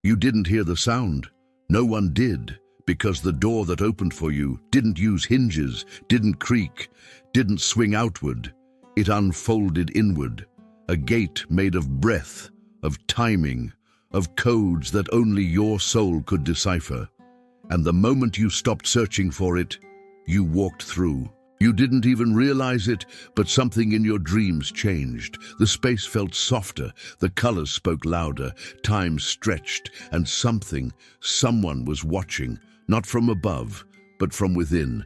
You didn't hear the sound. No one did, because the door that opened for you didn't use hinges, didn't creak, didn't swing outward. It unfolded inward, a gate made of breath, of timing, of codes that only your soul could decipher. And the moment you stopped searching for it, you walked through. You didn't even realize it, but something in your dreams changed. The space felt softer, the colors spoke louder, time stretched, and someone was watching, not from above, but from within.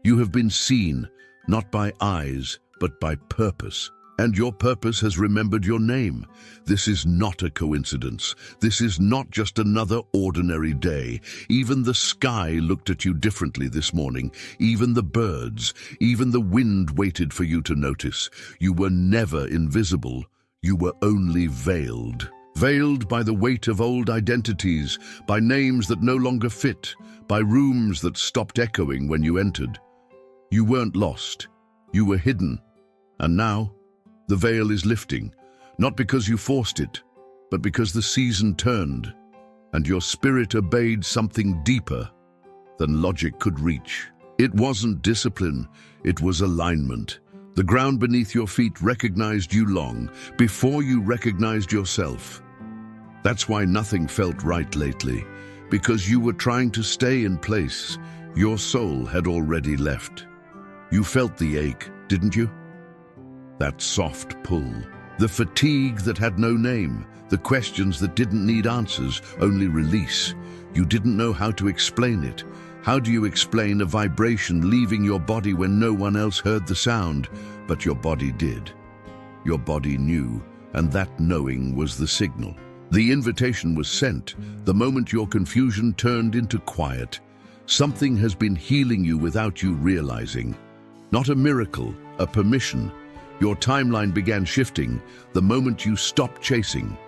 You have been seen, not by eyes, but by purpose. And your purpose has remembered your name. This is not a coincidence. This is not just another ordinary day. Even the sky looked at you differently this morning. Even the birds, even the wind waited for you to notice. You were never invisible. You were only veiled. Veiled by the weight of old identities, by names that no longer fit, by rooms that stopped echoing when you entered. You weren't lost. You were hidden. And now, the veil is lifting, not because you forced it, but because the season turned, and your spirit obeyed something deeper than logic could reach. It wasn't discipline, it was alignment. The ground beneath your feet recognized you long before you recognized yourself. That's why nothing felt right lately, because you were trying to stay in place. Your soul had already left. You felt the ache, didn't you? That soft pull, the fatigue that had no name, the questions that didn't need answers, only release. You didn't know how to explain it. How do you explain a vibration leaving your body when no one else heard the sound? But your body did. Your body knew, and that knowing was the signal. The invitation was sent, the moment your confusion turned into quiet. Something has been healing you without you realizing. Not a miracle, a permission. Your timeline began shifting the moment you stopped chasing,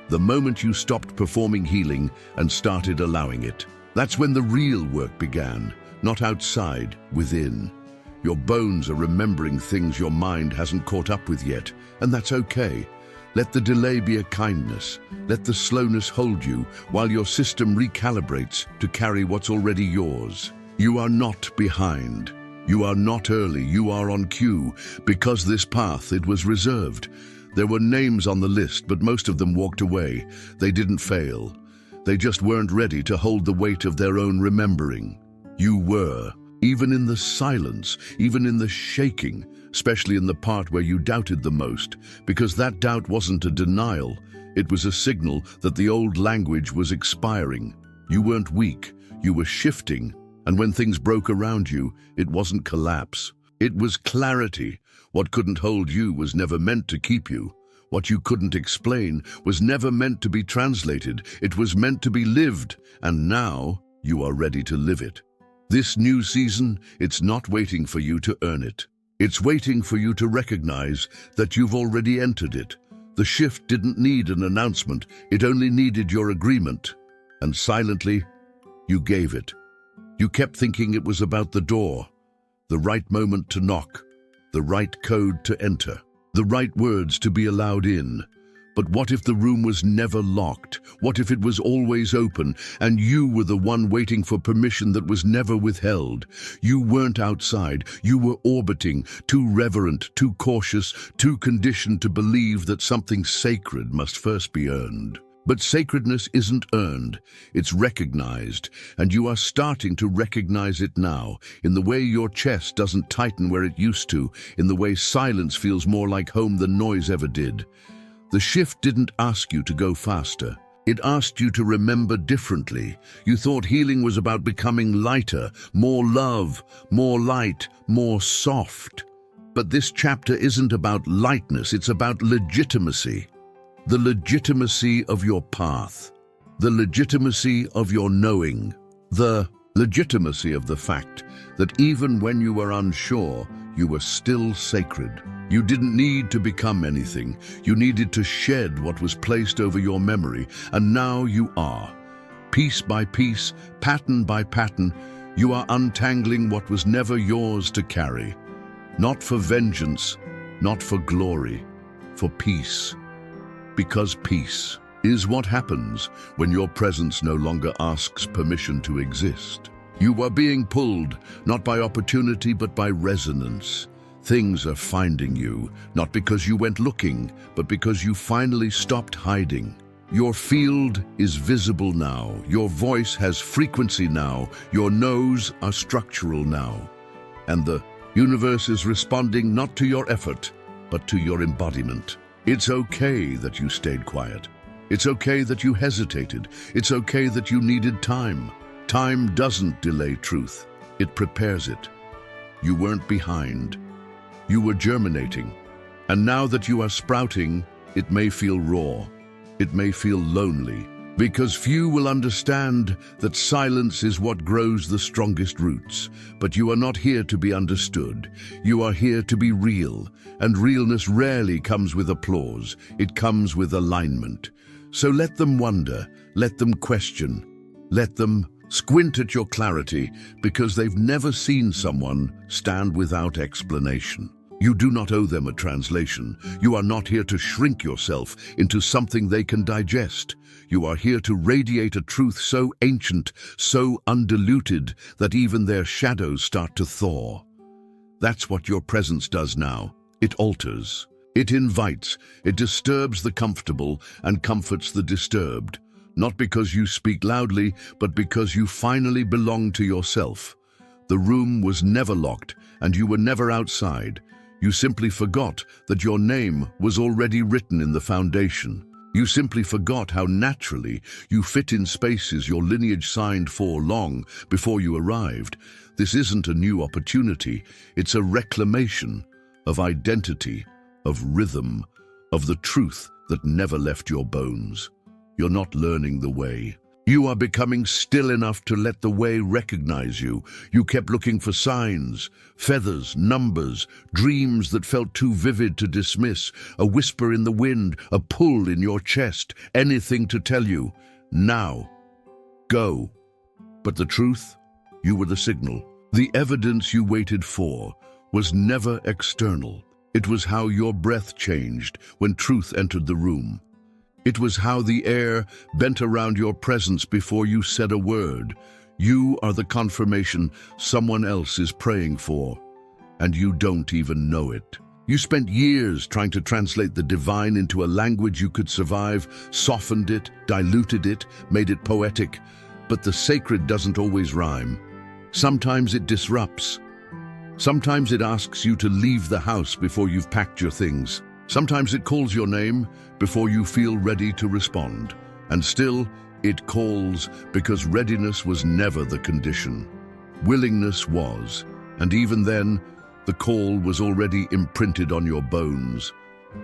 the moment you stopped performing healing and started allowing it. That's when the real work began, not outside, within. Your bones are remembering things your mind hasn't caught up with yet, and that's okay. Let the delay be a kindness. Let the slowness hold you while your system recalibrates to carry what's already yours. You are not behind. You are not early, you are on cue. Because this path, it was reserved. There were names on the list, but most of them walked away. They didn't fail. They just weren't ready to hold the weight of their own remembering. You were, even in the silence, even in the shaking, especially in the part where you doubted the most, because that doubt wasn't a denial. It was a signal that the old language was expiring. You weren't weak, you were shifting. And when things broke around you, it wasn't collapse. It was clarity. What couldn't hold you was never meant to keep you. What you couldn't explain was never meant to be translated. It was meant to be lived, and now you are ready to live it. This new season, it's not waiting for you to earn it. It's waiting for you to recognize that you've already entered it. The shift didn't need an announcement. It only needed your agreement. And silently, you gave it. You kept thinking it was about the door, the right moment to knock, the right code to enter, the right words to be allowed in. But what if the room was never locked? What if it was always open, and you were the one waiting for permission that was never withheld? You weren't outside, you were orbiting, too reverent, too cautious, too conditioned to believe that something sacred must first be earned. But sacredness isn't earned, it's recognized, and you are starting to recognize it now, in the way your chest doesn't tighten where it used to, in the way silence feels more like home than noise ever did. The shift didn't ask you to go faster. It asked you to remember differently. You thought healing was about becoming lighter, more love, more light, more soft. But this chapter isn't about lightness, it's about legitimacy. The legitimacy of your path, the legitimacy of your knowing, the legitimacy of the fact that even when you were unsure, you were still sacred. You didn't need to become anything. You needed to shed what was placed over your memory, and now you are. Piece by piece, pattern by pattern, you are untangling what was never yours to carry. Not for vengeance, not for glory, for peace. Because peace, is what happens when your presence no longer asks permission to exist. You are being pulled, not by opportunity, but by resonance. Things are finding you, not because you went looking, but because you finally stopped hiding. Your field is visible now. Your voice has frequency now. Your no's are structural now. And the universe is responding not to your effort, but to your embodiment. It's okay that you stayed quiet. It's okay that you hesitated. It's okay that you needed time. Time doesn't delay truth. It prepares it. You weren't behind. You were germinating. And now that you are sprouting, it may feel raw. It may feel lonely, because few will understand that silence is what grows the strongest roots. But you are not here to be understood. You are here to be real, and realness rarely comes with applause. It comes with alignment. So let them wonder, let them question, let them squint at your clarity, because they've never seen someone stand without explanation. You do not owe them a translation. You are not here to shrink yourself into something they can digest. You are here to radiate a truth so ancient, so undiluted, that even their shadows start to thaw. That's what your presence does now. It alters. It invites. It disturbs the comfortable and comforts the disturbed. Not because you speak loudly, but because you finally belong to yourself. The room was never locked, and you were never outside. You simply forgot that your name was already written in the foundation. You simply forgot how naturally you fit in spaces your lineage signed for long before you arrived. This isn't a new opportunity. It's a reclamation of identity, of rhythm, of the truth that never left your bones. You're not learning the way. You are becoming still enough to let the way recognize you. You kept looking for signs, feathers, numbers, dreams that felt too vivid to dismiss, a whisper in the wind, a pull in your chest, anything to tell you, now, go. But the truth, you were the signal. The evidence you waited for was never external. It was how your breath changed when truth entered the room. It was how the air bent around your presence before you said a word. You are the confirmation someone else is praying for, and you don't even know it. You spent years trying to translate the divine into a language you could survive, softened it, diluted it, made it poetic. But the sacred doesn't always rhyme. Sometimes it disrupts. Sometimes it asks you to leave the house before you've packed your things. Sometimes it calls your name before you feel ready to respond. And still, it calls because readiness was never the condition. Willingness was, and even then, the call was already imprinted on your bones.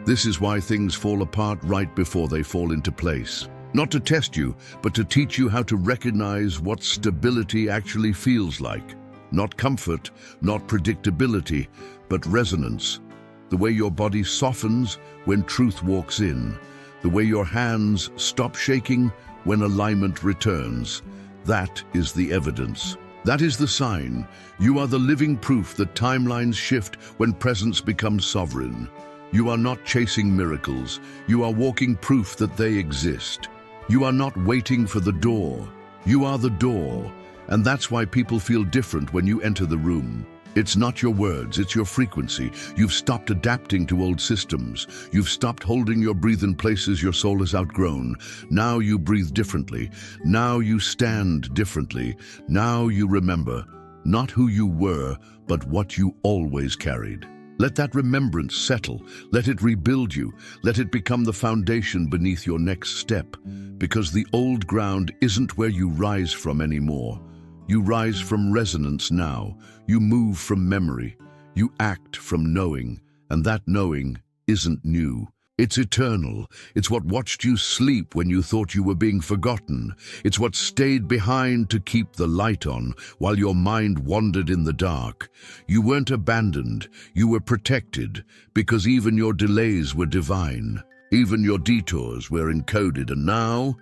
This is why things fall apart right before they fall into place. Not to test you, but to teach you how to recognize what stability actually feels like. Not comfort, not predictability, but resonance. The way your body softens when truth walks in. The way your hands stop shaking when alignment returns. That is the evidence. That is the sign. You are the living proof that timelines shift when presence becomes sovereign. You are not chasing miracles. You are walking proof that they exist. You are not waiting for the door. You are the door. And that's why people feel different when you enter the room. It's not your words, it's your frequency. You've stopped adapting to old systems. You've stopped holding your breath in places your soul has outgrown. Now you breathe differently. Now you stand differently. Now you remember, not who you were, but what you always carried. Let that remembrance settle. Let it rebuild you. Let it become the foundation beneath your next step. Because the old ground isn't where you rise from anymore. You rise from resonance now. You move from memory. You act from knowing. And that knowing isn't new. It's eternal. It's what watched you sleep when you thought you were being forgotten. It's what stayed behind to keep the light on while your mind wandered in the dark. You weren't abandoned. You were protected because even your delays were divine. Even your detours were encoded, and now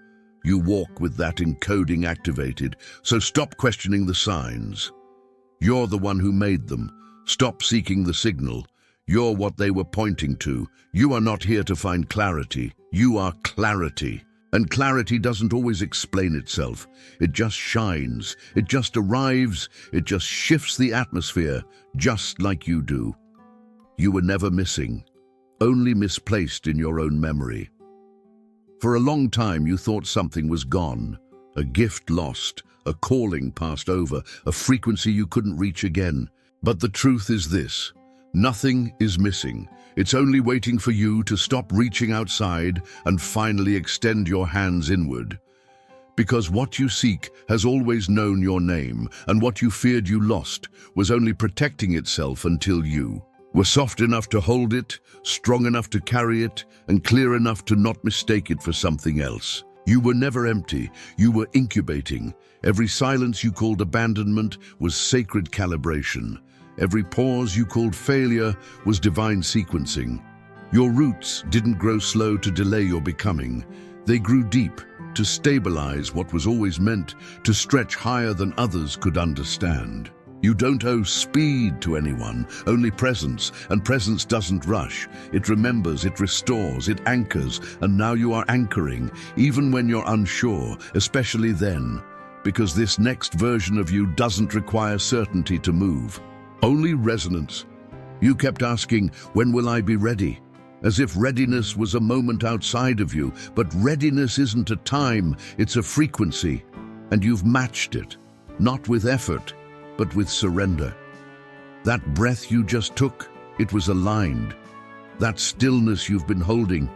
you walk with that encoding activated, so stop questioning the signs. You're the one who made them. Stop seeking the signal. You're what they were pointing to. You are not here to find clarity. You are clarity. And clarity doesn't always explain itself. It just shines, it just arrives, it just shifts the atmosphere, just like you do. You were never missing, only misplaced in your own memory. For a long time you thought something was gone, a gift lost, a calling passed over, a frequency you couldn't reach again. But the truth is this: nothing is missing. It's only waiting for you to stop reaching outside and finally extend your hands inward. Because what you seek has always known your name, and what you feared you lost was only protecting itself until you were soft enough to hold it, strong enough to carry it, and clear enough to not mistake it for something else. You were never empty, you were incubating. Every silence you called abandonment was sacred calibration. Every pause you called failure was divine sequencing. Your roots didn't grow slow to delay your becoming. They grew deep to stabilize what was always meant to stretch higher than others could understand. You don't owe speed to anyone, only presence, and presence doesn't rush. It remembers, it restores, it anchors, and now you are anchoring, even when you're unsure, especially then, because this next version of you doesn't require certainty to move. Only resonance. You kept asking, when will I be ready? As if readiness was a moment outside of you, but readiness isn't a time, it's a frequency. And you've matched it, not with effort, but with surrender. That breath you just took, it was aligned. That stillness you've been holding,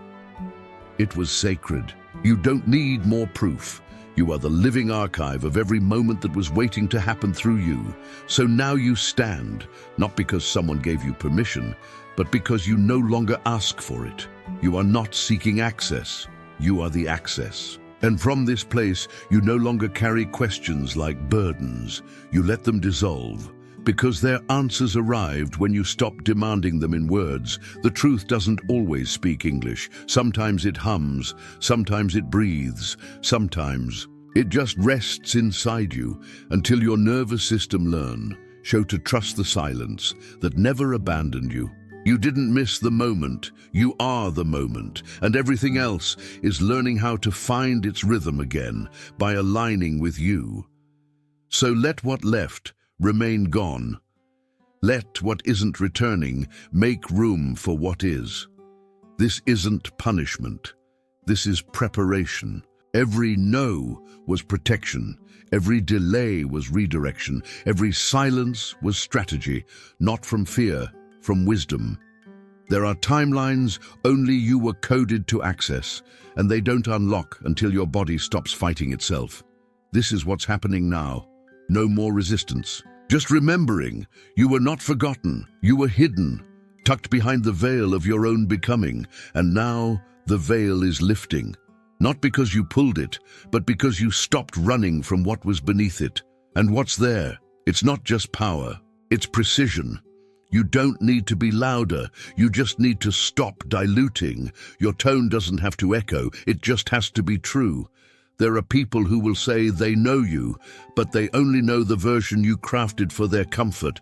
it was sacred. You don't need more proof. You are the living archive of every moment that was waiting to happen through you. So now you stand, not because someone gave you permission, but because you no longer ask for it. You are not seeking access, you are the access. And from this place, you no longer carry questions like burdens. You let them dissolve, because their answers arrived when you stopped demanding them in words. The truth doesn't always speak English. Sometimes it hums, sometimes it breathes, sometimes it just rests inside you until your nervous system show to trust the silence that never abandoned you. You didn't miss the moment, you are the moment, and everything else is learning how to find its rhythm again by aligning with you. So let what left remain gone. Let what isn't returning make room for what is. This isn't punishment. This is preparation. Every no was protection. Every delay was redirection. Every silence was strategy, not from fear, from wisdom. There are timelines only you were coded to access, and they don't unlock until your body stops fighting itself. This is what's happening now. No more resistance. Just remembering, you were not forgotten. You were hidden, tucked behind the veil of your own becoming, and now the veil is lifting. Not because you pulled it, but because you stopped running from what was beneath it. And what's there? It's not just power, it's precision. You don't need to be louder, you just need to stop diluting. Your tone doesn't have to echo, it just has to be true. There are people who will say they know you, but they only know the version you crafted for their comfort.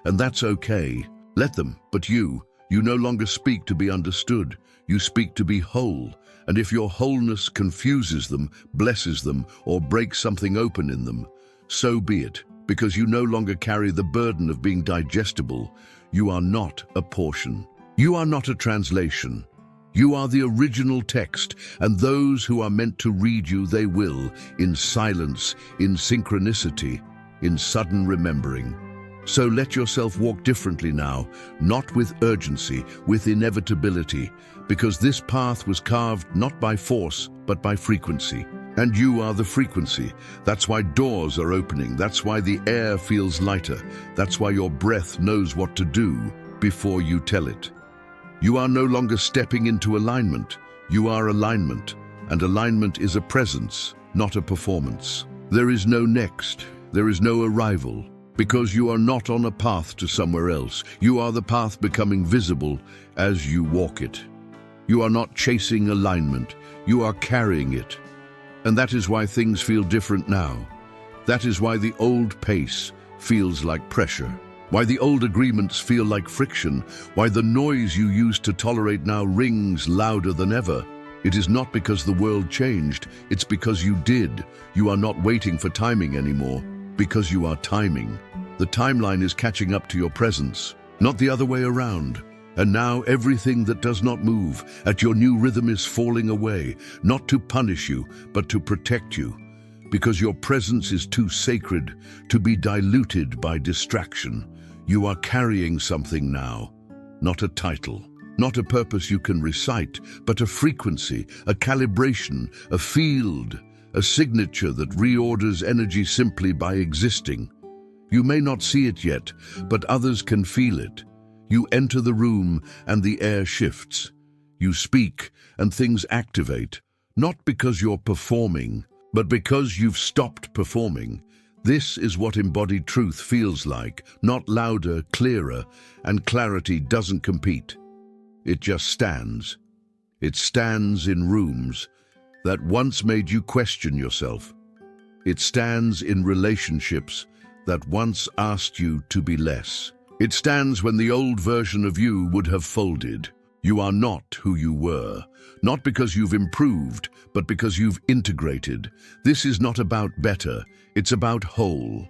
And that's okay. Let them, but you no longer speak to be understood. You speak to be whole. And if your wholeness confuses them, blesses them, or breaks something open in them, so be it. Because you no longer carry the burden of being digestible. You are not a portion. You are not a translation. You are the original text, and those who are meant to read you, they will, in silence, in synchronicity, in sudden remembering. So let yourself walk differently now, not with urgency, with inevitability, because this path was carved not by force, but by frequency. And you are the frequency. That's why doors are opening. That's why the air feels lighter. That's why your breath knows what to do before you tell it. You are no longer stepping into alignment. You are alignment. And alignment is a presence, not a performance. There is no next. There is no arrival. Because you are not on a path to somewhere else. You are the path becoming visible as you walk it. You are not chasing alignment. You are carrying it. And that is why things feel different now. That is why the old pace feels like pressure. Why the old agreements feel like friction. Why the noise you used to tolerate now rings louder than ever. It is not because the world changed, it's because you did. You are not waiting for timing anymore, because you are timing. The timeline is catching up to your presence, not the other way around. And now everything that does not move at your new rhythm is falling away, not to punish you, but to protect you. Because your presence is too sacred to be diluted by distraction. You are carrying something now, not a title, not a purpose you can recite, but a frequency, a calibration, a field, a signature that reorders energy simply by existing. You may not see it yet, but others can feel it. You enter the room and the air shifts. You speak and things activate, not because you're performing, but because you've stopped performing. This is what embodied truth feels like, not louder, clearer, and clarity doesn't compete. It just stands. It stands in rooms that once made you question yourself. It stands in relationships that once asked you to be less. It stands when the old version of you would have folded. You are not who you were, not because you've improved, but because you've integrated. This is not about better, it's about whole.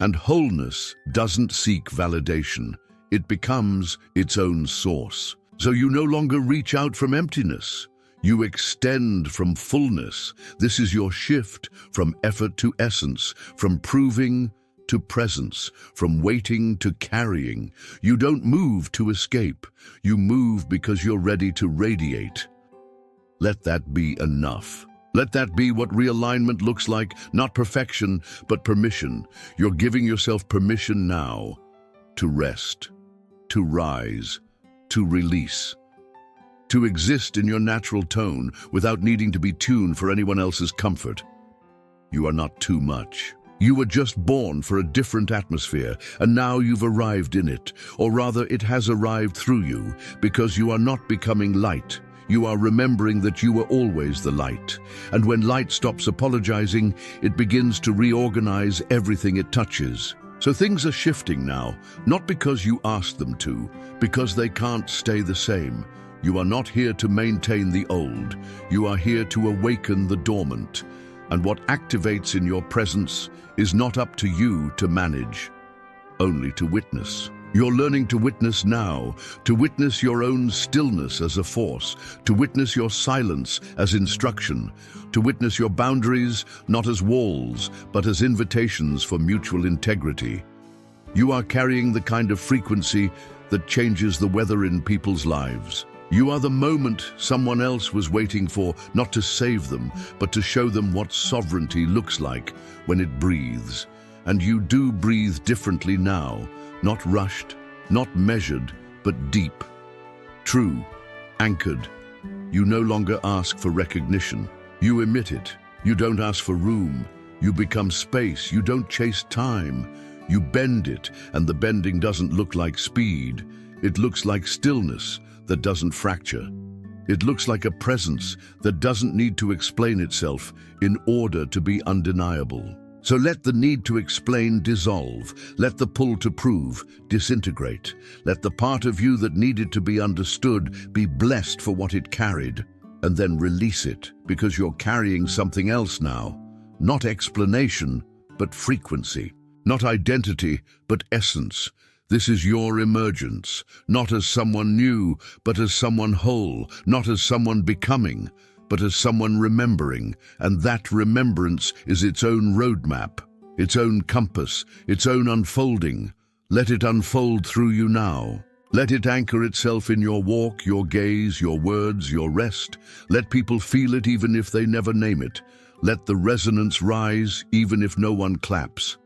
And wholeness doesn't seek validation. It becomes its own source. So you no longer reach out from emptiness. You extend from fullness. This is your shift from effort to essence, from proving to presence, from waiting to carrying. You don't move to escape. You move because you're ready to radiate. Let that be enough. Let that be what realignment looks like, not perfection, but permission. You're giving yourself permission now to rest, to rise, to release, to exist in your natural tone without needing to be tuned for anyone else's comfort. You are not too much. You were just born for a different atmosphere, and now you've arrived in it, or rather it has arrived through you, because you are not becoming light. You are remembering that you were always the light. And when light stops apologizing, it begins to reorganize everything it touches. So things are shifting now, not because you asked them to, because they can't stay the same. You are not here to maintain the old. You are here to awaken the dormant. And what activates in your presence is not up to you to manage, only to witness. You're learning to witness now, to witness your own stillness as a force, to witness your silence as instruction, to witness your boundaries not as walls, but as invitations for mutual integrity. You are carrying the kind of frequency that changes the weather in people's lives. You are the moment someone else was waiting for, not to save them, but to show them what sovereignty looks like when it breathes. And you do breathe differently now, not rushed, not measured, but deep. True, anchored. You no longer ask for recognition. You emit it. You don't ask for room. You become space. You don't chase time. You bend it, and the bending doesn't look like speed. It looks like stillness that doesn't fracture. It looks like a presence that doesn't need to explain itself in order to be undeniable. So let the need to explain dissolve. Let the pull to prove disintegrate. Let the part of you that needed to be understood be blessed for what it carried, and then release it, because you're carrying something else now. Not explanation, but frequency. Not identity, but essence. This is your emergence, not as someone new, but as someone whole, not as someone becoming, but as someone remembering, and that remembrance is its own roadmap, its own compass, its own unfolding. Let it unfold through you now. Let it anchor itself in your walk, your gaze, your words, your rest. Let people feel it even if they never name it. Let the resonance rise even if no one claps.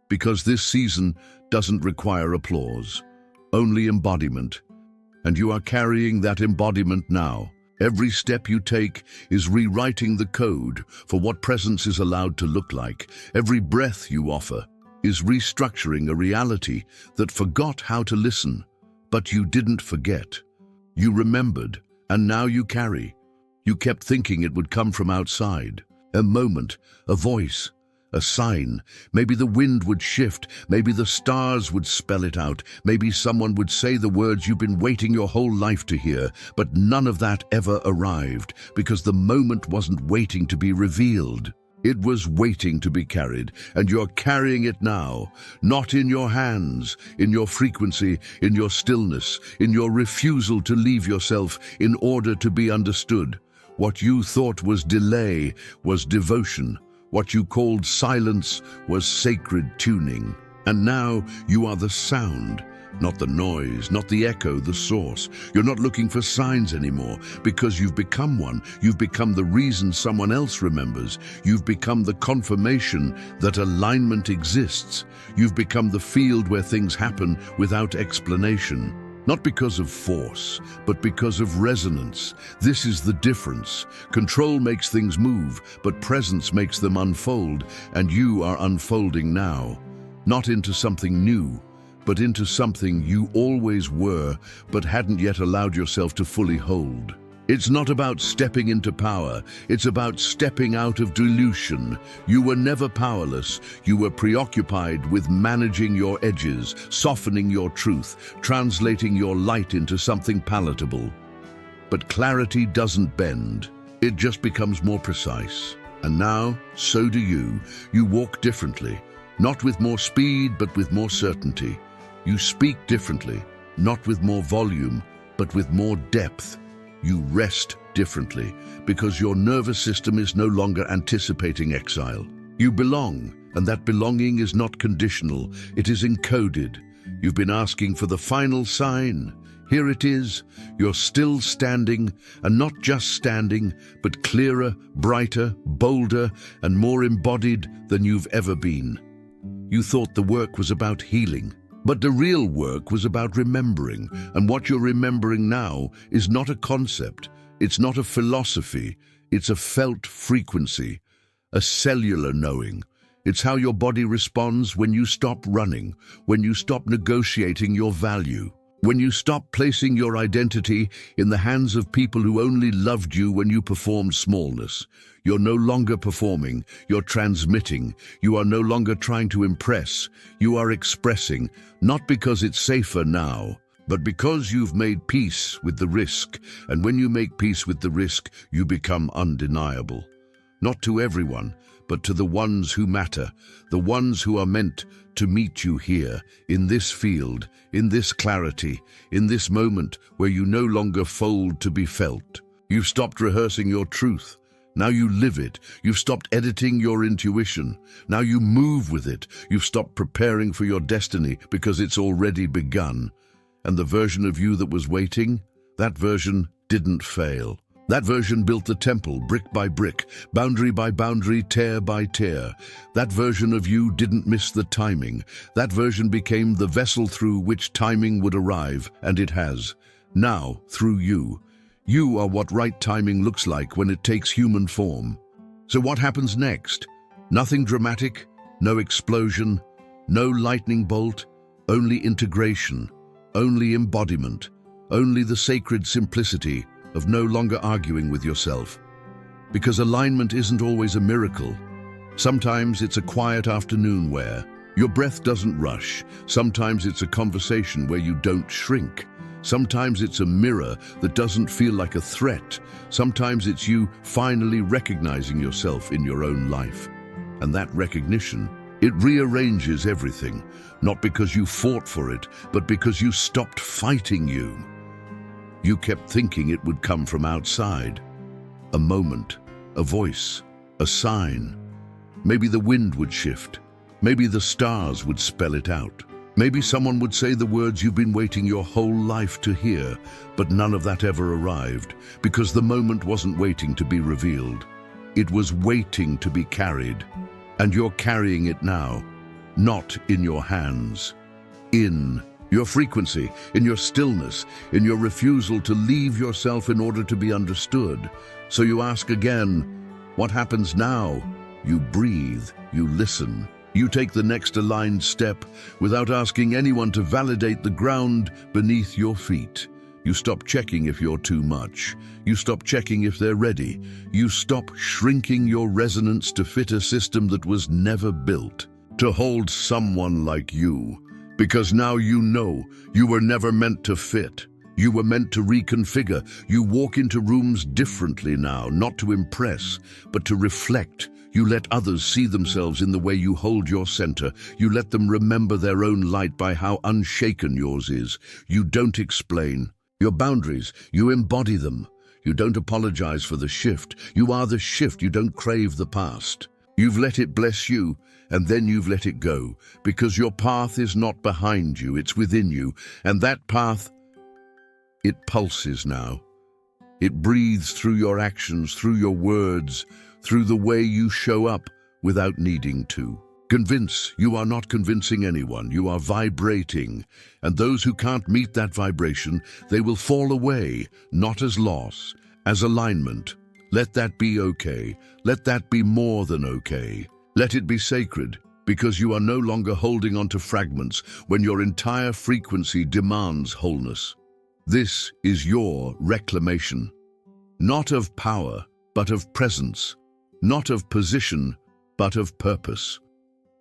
Because this season doesn't require applause, only embodiment. And you are carrying that embodiment now. Every step you take is rewriting the code for what presence is allowed to look like. Every breath you offer is restructuring a reality that forgot how to listen. But you didn't forget. You remembered, and now you carry. You kept thinking it would come from outside. A moment, a voice, a sign. Maybe the wind would shift, maybe the stars would spell it out, maybe someone would say the words you've been waiting your whole life to hear, but none of that ever arrived, because the moment wasn't waiting to be revealed. It was waiting to be carried, and you're carrying it now, not in your hands, in your frequency, in your stillness, in your refusal to leave yourself in order to be understood. What you thought was delay was devotion. What you called silence was sacred tuning. And now you are the sound, not the noise, not the echo, the source. You're not looking for signs anymore, because you've become one. You've become the reason someone else remembers. You've become the confirmation that alignment exists. You've become the field where things happen without explanation. Not because of force, but because of resonance. This is the difference. Control makes things move, but presence makes them unfold, and you are unfolding now. Not into something new, but into something you always were, but hadn't yet allowed yourself to fully hold. It's not about stepping into power, it's about stepping out of dilution. You were never powerless, you were preoccupied with managing your edges, softening your truth, translating your light into something palatable. But clarity doesn't bend, it just becomes more precise. And now, so do you. You walk differently, not with more speed, but with more certainty. You speak differently, not with more volume, but with more depth. You rest differently, because your nervous system is no longer anticipating exile. You belong, and that belonging is not conditional, it is encoded. You've been asking for the final sign. Here it is. You're still standing, and not just standing, but clearer, brighter, bolder, and more embodied than you've ever been. You thought the work was about healing. But the real work was about remembering, and what you're remembering now is not a concept, it's not a philosophy, it's a felt frequency, a cellular knowing. It's how your body responds when you stop running, when you stop negotiating your value, when you stop placing your identity in the hands of people who only loved you when you performed smallness. You're no longer performing, you're transmitting. You are no longer trying to impress, you are expressing, not because it's safer now, but because you've made peace with the risk. And when you make peace with the risk, you become undeniable. Not to everyone, but to the ones who matter, the ones who are meant to meet you here, in this field, in this clarity, in this moment where you no longer fold to be felt. You've stopped rehearsing your truth. Now you live it. You've stopped editing your intuition. Now you move with it. You've stopped preparing for your destiny because it's already begun. And the version of you that was waiting, that version didn't fail. That version built the temple brick by brick, boundary by boundary, tear by tear. That version of you didn't miss the timing. That version became the vessel through which timing would arrive, and it has. Now, through you. You are what right timing looks like when it takes human form. So what happens next? Nothing dramatic, no explosion, no lightning bolt, only integration, only embodiment, only the sacred simplicity of no longer arguing with yourself. Because alignment isn't always a miracle. Sometimes it's a quiet afternoon where your breath doesn't rush. Sometimes it's a conversation where you don't shrink. Sometimes it's a mirror that doesn't feel like a threat. Sometimes it's you finally recognizing yourself in your own life. And that recognition, it rearranges everything, not because you fought for it, but because you stopped fighting you. You kept thinking it would come from outside. A moment, a voice, a sign. Maybe the wind would shift. Maybe the stars would spell it out. Maybe someone would say the words you've been waiting your whole life to hear, but none of that ever arrived, because the moment wasn't waiting to be revealed. It was waiting to be carried, and you're carrying it now, not in your hands. In your frequency, in your stillness, in your refusal to leave yourself in order to be understood. So you ask again, what happens now? You breathe, you listen. You take the next aligned step without asking anyone to validate the ground beneath your feet, You stop checking if you're too much. You stop checking if they're ready. You stop shrinking your resonance to fit a system that was never built to hold someone like you. Because now you know you were never meant to fit. You were meant to reconfigure. You walk into rooms differently now, not to impress, but to reflect. You let others see themselves in the way you hold your center. You let them remember their own light by how unshaken yours is. You don't explain your boundaries. You embody them. You don't apologize for the shift. You are the shift. You don't crave the past. You've let it bless you, and then you've let it go, because your path is not behind you, it's within you, and that path, it pulses now. It breathes through your actions, through your words, through the way you show up without needing to. Convince, you are not convincing anyone, you are vibrating, and those who can't meet that vibration, they will fall away, not as loss, as alignment. Let that be okay. Let that be more than okay. Let it be sacred, because you are no longer holding on to fragments when your entire frequency demands wholeness. This is your reclamation. Not of power, but of presence. Not of position, but of purpose.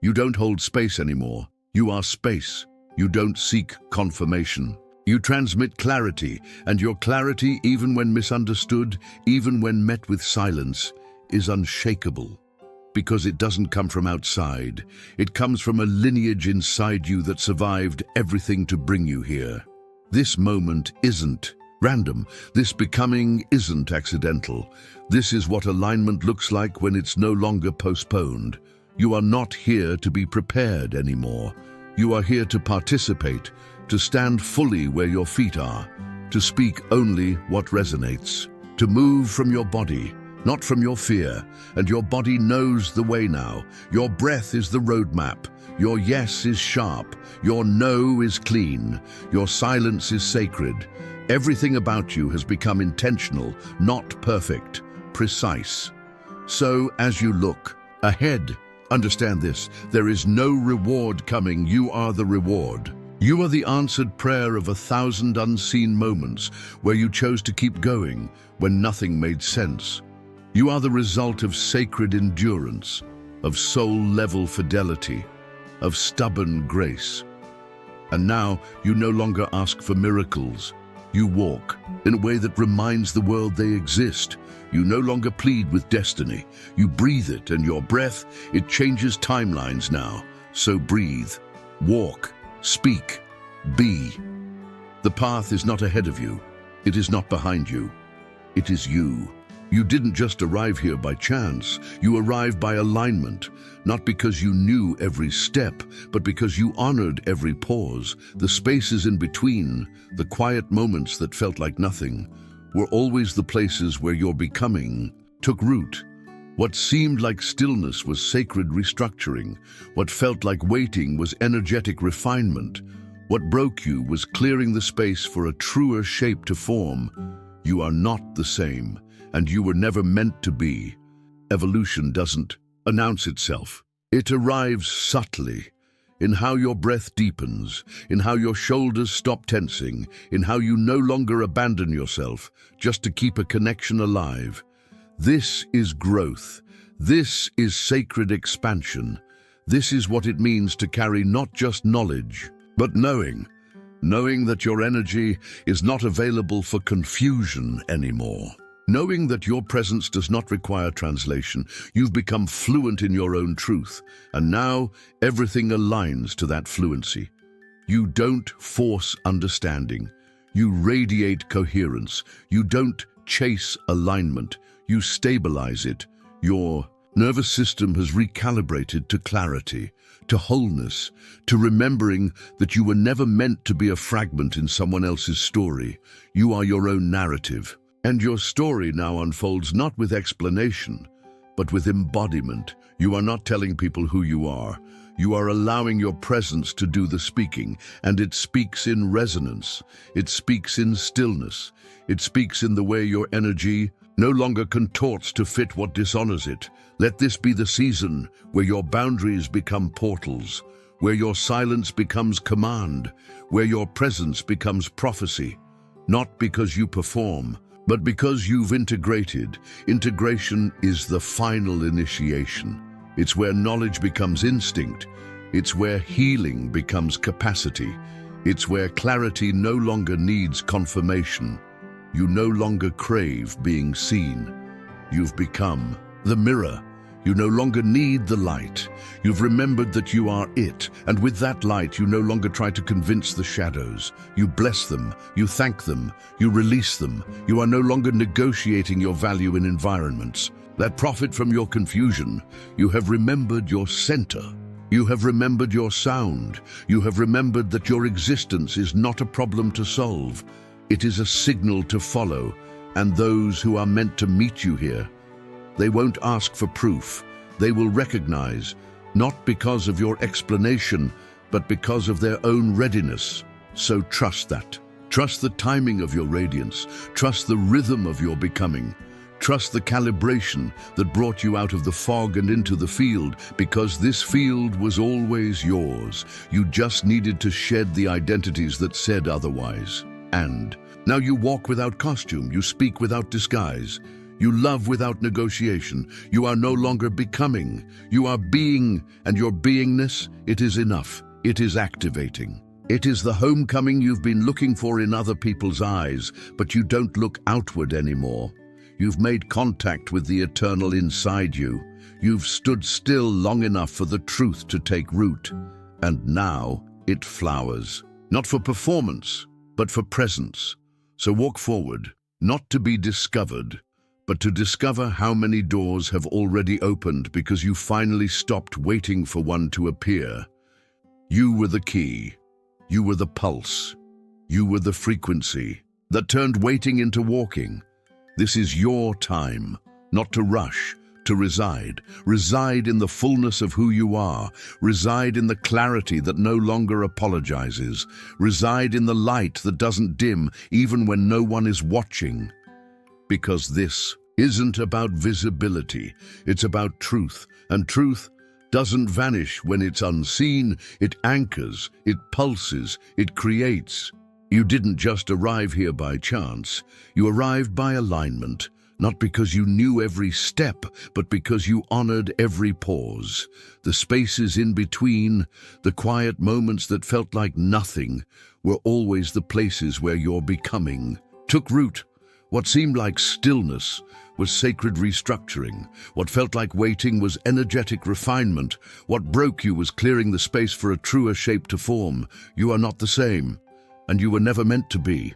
You don't hold space anymore. You are space. You don't seek confirmation. You transmit clarity, and your clarity, even when misunderstood, even when met with silence, is unshakable. Because it doesn't come from outside. It comes from a lineage inside you that survived everything to bring you here. This moment isn't random. This becoming isn't accidental. This is what alignment looks like when it's no longer postponed. You are not here to be prepared anymore. You are here to participate, to stand fully where your feet are, to speak only what resonates, to move from your body, not from your fear, and your body knows the way now. Your breath is the roadmap. Your yes is sharp. Your no is clean. Your silence is sacred. Everything about you has become intentional, not perfect, precise. So as you look ahead, understand this, there is no reward coming. You are the reward. You are the answered prayer of 1,000 unseen moments where you chose to keep going when nothing made sense. You are the result of sacred endurance, of soul-level fidelity, of stubborn grace. And now you no longer ask for miracles. You walk in a way that reminds the world they exist. You no longer plead with destiny. You breathe it, and your breath, it changes timelines now. So breathe, walk, speak, be. The path is not ahead of you. It is not behind you. It is you. You didn't just arrive here by chance. You arrived by alignment, not because you knew every step, but because you honored every pause. The spaces in between, the quiet moments that felt like nothing, were always the places where your becoming took root. What seemed like stillness was sacred restructuring. What felt like waiting was energetic refinement. What broke you was clearing the space for a truer shape to form. You are not the same, and you were never meant to be. Evolution doesn't announce itself. It arrives subtly, in how your breath deepens, in how your shoulders stop tensing, in how you no longer abandon yourself just to keep a connection alive. This is growth. This is sacred expansion. This is what it means to carry not just knowledge, but knowing. Knowing that your energy is not available for confusion anymore. Knowing that your presence does not require translation. You've become fluent in your own truth, and now everything aligns to that fluency. You don't force understanding. You radiate coherence. You don't chase alignment. You stabilize it. Your nervous system has recalibrated to clarity, to wholeness, to remembering that you were never meant to be a fragment in someone else's story. You are your own narrative. And your story now unfolds not with explanation, but with embodiment. You are not telling people who you are. You are allowing your presence to do the speaking, and it speaks in resonance. It speaks in stillness. It speaks in the way your energy no longer contorts to fit what dishonors it. Let this be the season where your boundaries become portals, where your silence becomes command, where your presence becomes prophecy. not because you perform, but because you've integrated. Integration is the final initiation. It's where knowledge becomes instinct. It's where healing becomes capacity. It's where clarity no longer needs confirmation. You no longer crave being seen. You've become the mirror. You no longer need the light. You've remembered that you are it, and with that light you no longer try to convince the shadows. You bless them, you thank them, you release them. You are no longer negotiating your value in environments that profit from your confusion. You have remembered your center. You have remembered your sound. You have remembered that your existence is not a problem to solve. It is a signal to follow, and those who are meant to meet you here, they won't ask for proof. They will recognize, not because of your explanation, but because of their own readiness. So trust that. Trust the timing of your radiance. Trust the rhythm of your becoming. Trust the calibration that brought you out of the fog and into the field, because this field was always yours. You just needed to shed the identities that said otherwise. And now you walk without costume. You speak without disguise. You love without negotiation. You are no longer becoming. You are being, and your beingness, it is enough. It is activating. It is the homecoming you've been looking for in other people's eyes, but you don't look outward anymore. You've made contact with the eternal inside you. You've stood still long enough for the truth to take root. And now it flowers. Not for performance, but for presence. So walk forward, not to be discovered, but to discover how many doors have already opened because you finally stopped waiting for one to appear. You were the key. You were the pulse. You were the frequency that turned waiting into walking. This is your time, not to rush, to reside. Reside in the fullness of who you are. Reside in the clarity that no longer apologizes. Reside in the light that doesn't dim even when no one is watching. Because this isn't about visibility, it's about truth, and truth doesn't vanish when it's unseen. It anchors, it pulses, it creates. You didn't just arrive here by chance. You arrived by alignment, not because you knew every step, but because you honored every pause. The spaces in between, the quiet moments that felt like nothing, were always the places where your becoming took root. What seemed like stillness was sacred restructuring. What felt like waiting was energetic refinement. What broke you was clearing the space for a truer shape to form. You are not the same, and you were never meant to be.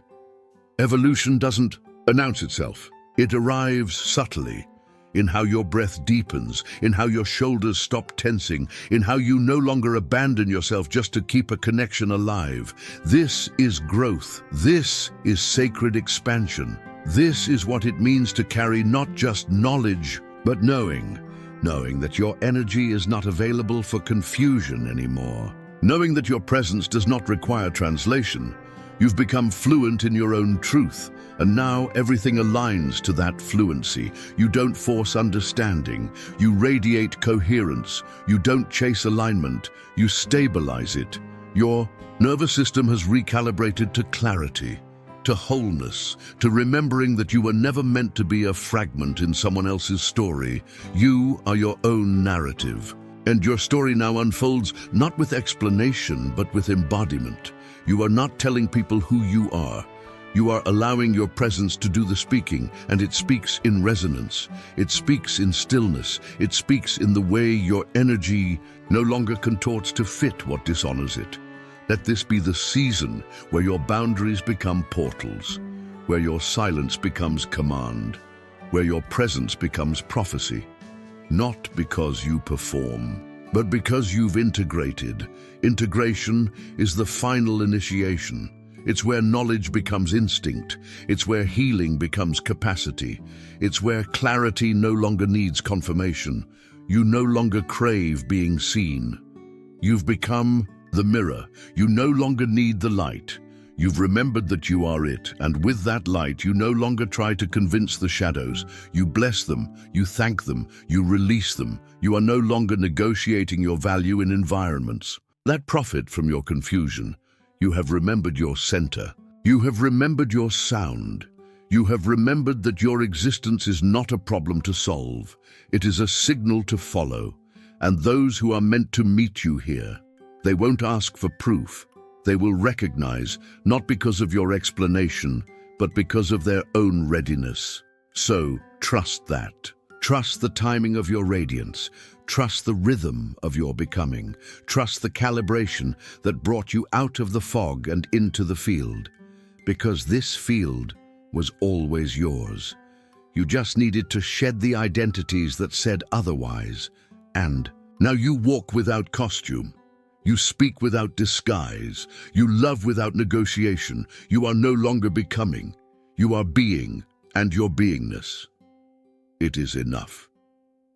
Evolution doesn't announce itself. It arrives subtly, in how your breath deepens, in how your shoulders stop tensing, in how you no longer abandon yourself just to keep a connection alive. This is growth. This is sacred expansion. This is what it means to carry not just knowledge, but knowing that your energy is not available for confusion anymore. Knowing that your presence does not require translation. You've become fluent in your own truth, and now everything aligns to that fluency. You don't force understanding. You radiate coherence. You don't chase alignment. You stabilize it. Your nervous system has recalibrated to clarity, to wholeness, to remembering that you were never meant to be a fragment in someone else's story. You are your own narrative. And your story now unfolds not with explanation, but with embodiment. You are not telling people who you are. You are allowing your presence to do the speaking, and it speaks in resonance. It speaks in stillness. It speaks in the way your energy no longer contorts to fit what dishonors it. Let this be the season where your boundaries become portals, where your silence becomes command, where your presence becomes prophecy. Not because you perform, but because you've integrated. Integration is the final initiation. It's where knowledge becomes instinct. It's where healing becomes capacity. It's where clarity no longer needs confirmation. You no longer crave being seen. You've become the mirror. You no longer need the light. You've remembered that you are it, and with that light, you no longer try to convince the shadows. You bless them, you thank them, you release them. You are no longer negotiating your value in environments that profit from your confusion. You have remembered your center. You have remembered your sound. You have remembered that your existence is not a problem to solve. It is a signal to follow. And those who are meant to meet you here, they won't ask for proof. They will recognize, not because of your explanation, but because of their own readiness. So, trust that. Trust the timing of your radiance. Trust the rhythm of your becoming. Trust the calibration that brought you out of the fog and into the field. Because this field was always yours. You just needed to shed the identities that said otherwise. And now you walk without costume. You speak without disguise. You love without negotiation. You are no longer becoming. You are being, and your beingness. It is enough.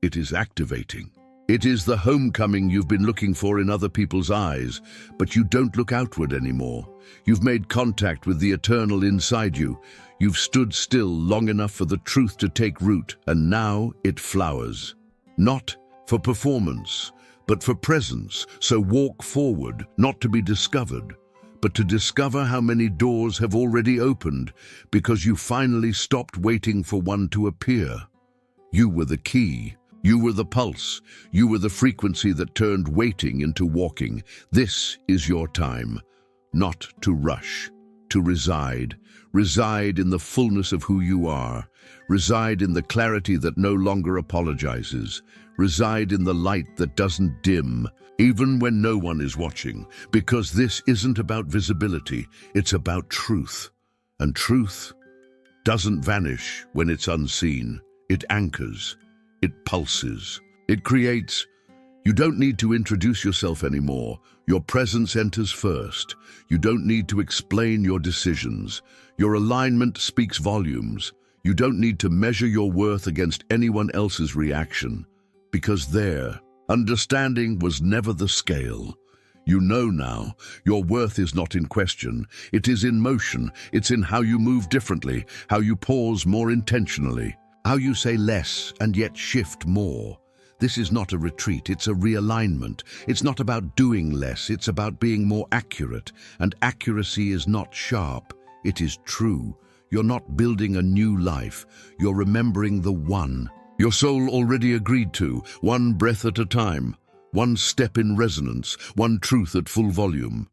It is activating. It is the homecoming you've been looking for in other people's eyes, but you don't look outward anymore. You've made contact with the eternal inside you. You've stood still long enough for the truth to take root, and now it flowers. Not for performance, but for presence. So walk forward, not to be discovered, but to discover how many doors have already opened because you finally stopped waiting for one to appear. You were the key. You were the pulse. You were the frequency that turned waiting into walking. This is your time. Not to rush, to reside. Reside in the fullness of who you are. Reside in the clarity that no longer apologizes. Reside in the light that doesn't dim, even when no one is watching. Because this isn't about visibility, it's about truth. And truth doesn't vanish when it's unseen. It anchors. It pulses. It creates. You don't need to introduce yourself anymore. Your presence enters first. You don't need to explain your decisions. Your alignment speaks volumes. You don't need to measure your worth against anyone else's reaction, because their understanding was never the scale. You know now, your worth is not in question. It is in motion. It's in how you move differently, how you pause more intentionally, how you say less and yet shift more. This is not a retreat, it's a realignment. It's not about doing less, it's about being more accurate. And accuracy is not sharp, it is true. You're not building a new life, you're remembering the one your soul already agreed to, one breath at a time, one step in resonance, one truth at full volume.